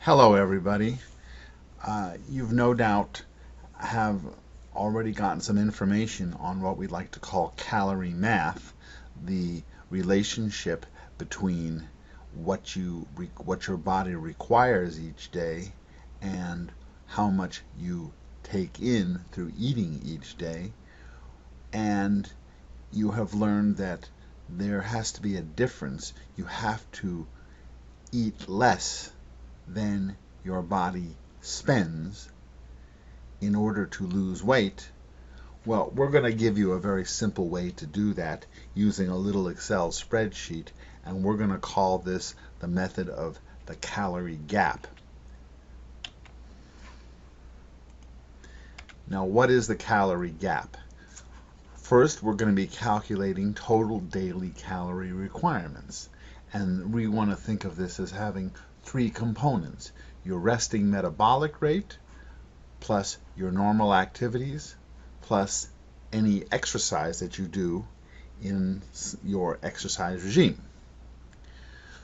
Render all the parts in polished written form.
Hello everybody. You've no doubt have already gotten some information on what we like to call calorie math, the relationship between what your body requires each day and how much you take in through eating each day. And you have learned that there has to be a difference. You have to eat less than your body spends in order to lose weight. Well, we're going to give you a very simple way to do that using a little Excel spreadsheet, and we're going to call this the method of the calorie gap. Now, what is the calorie gap? First, we're going to be calculating total daily calorie requirements, and we want to think of this as having three components: your resting metabolic rate, plus your normal activities, plus any exercise that you do in your exercise regime.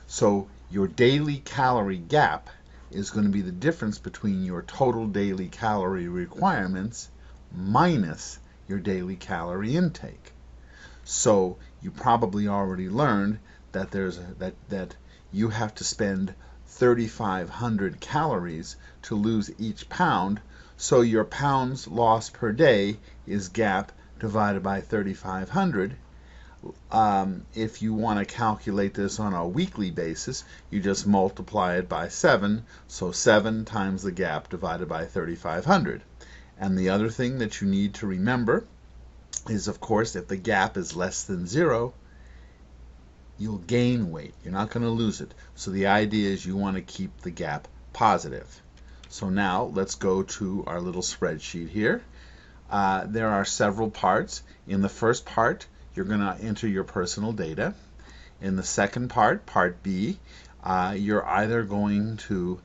So your daily calorie gap is going to be the difference between your total daily calorie requirements minus your daily calorie intake. So you probably already learned that that you have to spend 3,500 calories to lose each pound, so your pounds lost per day is gap divided by 3,500. If you want to calculate this on a weekly basis, you just multiply it by 7, so 7 times the gap divided by 3,500. And the other thing that you need to remember is, of course, if the gap is less than 0, you'll gain weight. You're not going to lose it. So the idea is you want to keep the gap positive. So now let's go to our little spreadsheet here. There are several parts. In the first part, you're going to enter your personal data. In the second part, part B, you're either going to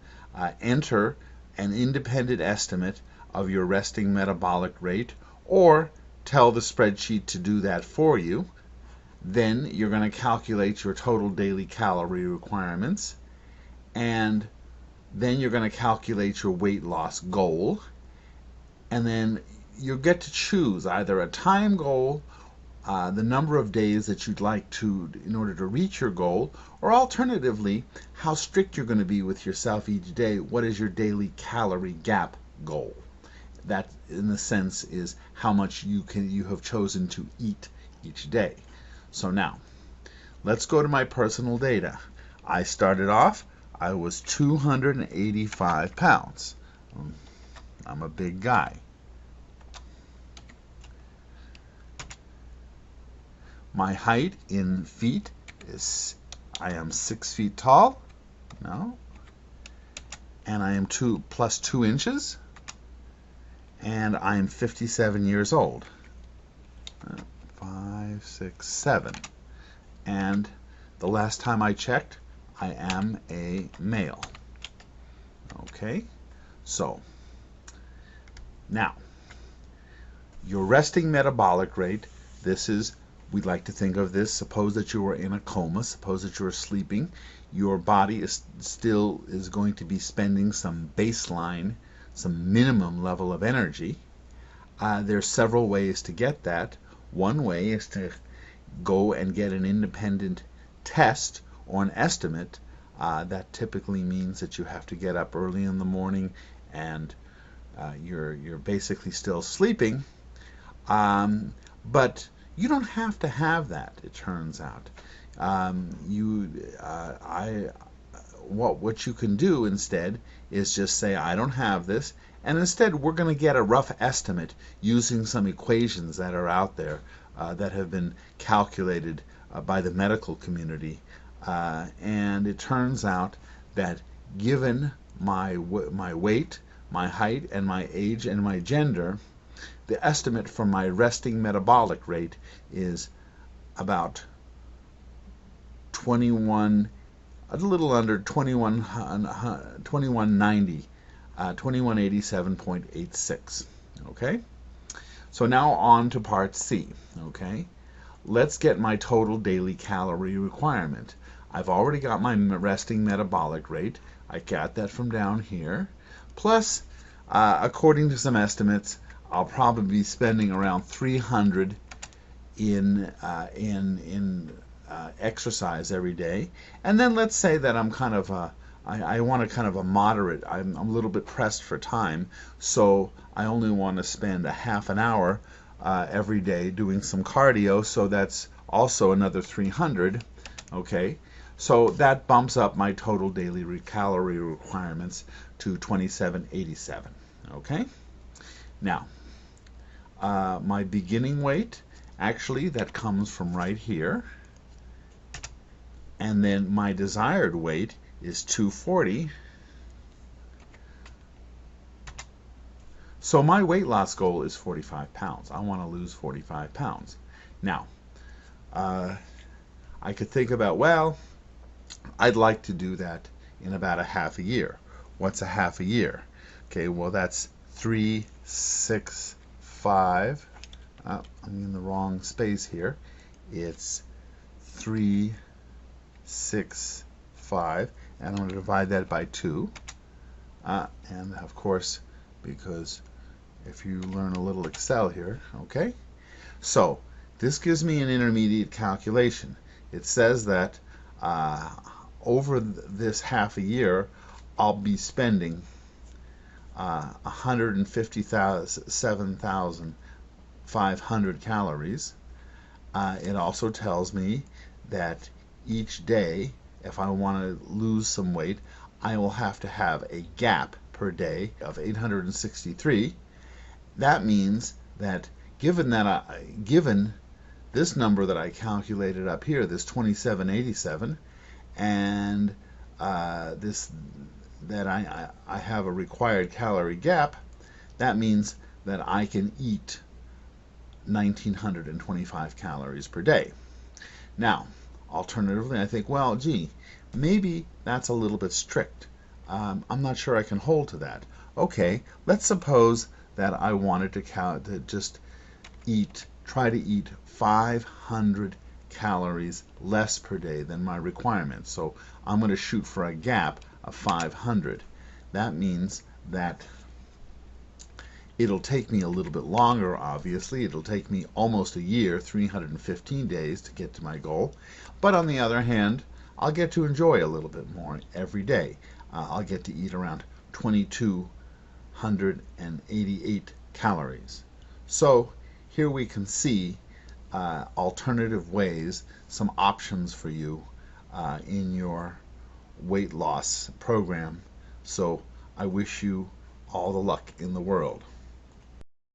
enter an independent estimate of your resting metabolic rate, or tell the spreadsheet to do that for you. Then you're going to calculate your total daily calorie requirements, and then you're going to calculate your weight loss goal, and then you'll get to choose either a time goal, the number of days that you'd like to in order to reach your goal, or alternatively how strict you're going to be with yourself each day. What is your daily calorie gap goal? That, in a sense, is how much you have chosen to eat each day. So now, let's go to my personal data. I started off, I was 285 pounds. I'm a big guy. My height in feet is, I am 6 feet tall. No. And I am 2 plus 2 inches. And I am 57 years old. 5, 6, 7. And the last time I checked, I am a male. Okay, so now your resting metabolic rate, this is, we'd like to think of this, suppose that you were in a coma, suppose that you were sleeping, your body is still going to be spending some baseline, some minimum level of energy. There's several ways to get that. One way is to go and get an independent test or an estimate. That typically means that you have to get up early in the morning and you're basically still sleeping. But you don't have to have that, it turns out. What you can do instead is just say, I don't have this, and instead we're going to get a rough estimate using some equations that are out there that have been calculated by the medical community, and it turns out that given my weight, my height, and my age and my gender, the estimate for my resting metabolic rate is about 21, a little under 2190, 2187.86. Okay, so now on to part C. Okay, let's get my total daily calorie requirement. I've already got my resting metabolic rate. I got that from down here. Plus, according to some estimates, I'll probably be spending around 300 in exercise every day. And then let's say that I'm kind of I want a kind of a moderate. I'm a little bit pressed for time, so I only want to spend a half an hour every day doing some cardio. So that's also another 300. Okay, so that bumps up my total daily calorie requirements to 2787. Okay, now my beginning weight, actually that comes from right here, and then my desired weight is 240. So my weight loss goal is 45 pounds. I want to lose 45 pounds. Now, I could think about, well, I'd like to do that in about a half a year. What's a half a year? Okay, well, that's 3, 6, 5. I'm in the wrong space here. It's 3, 6, 5, and I'm going to divide that by 2. And of course, because if you learn a little Excel here, okay? So this gives me an intermediate calculation. It says that over this half a year, I'll be spending 157,500 calories. It also tells me that each day, if I want to lose some weight, I will have to have a gap per day of 863. That means that given this number that I calculated up here, this 2787, and this that I have a required calorie gap, that means that I can eat 1925 calories per day. Now, alternatively, I think, well, gee, maybe that's a little bit strict. I'm not sure I can hold to that. Okay, let's suppose that I wanted to just try to eat 500 calories less per day than my requirement. So I'm going to shoot for a gap of 500. That means that it'll take me a little bit longer, obviously. It'll take me almost a year, 315 days to get to my goal. But on the other hand, I'll get to enjoy a little bit more every day. I'll get to eat around 2,288 calories. So here we can see alternative ways, some options for you in your weight loss program. So I wish you all the luck in the world.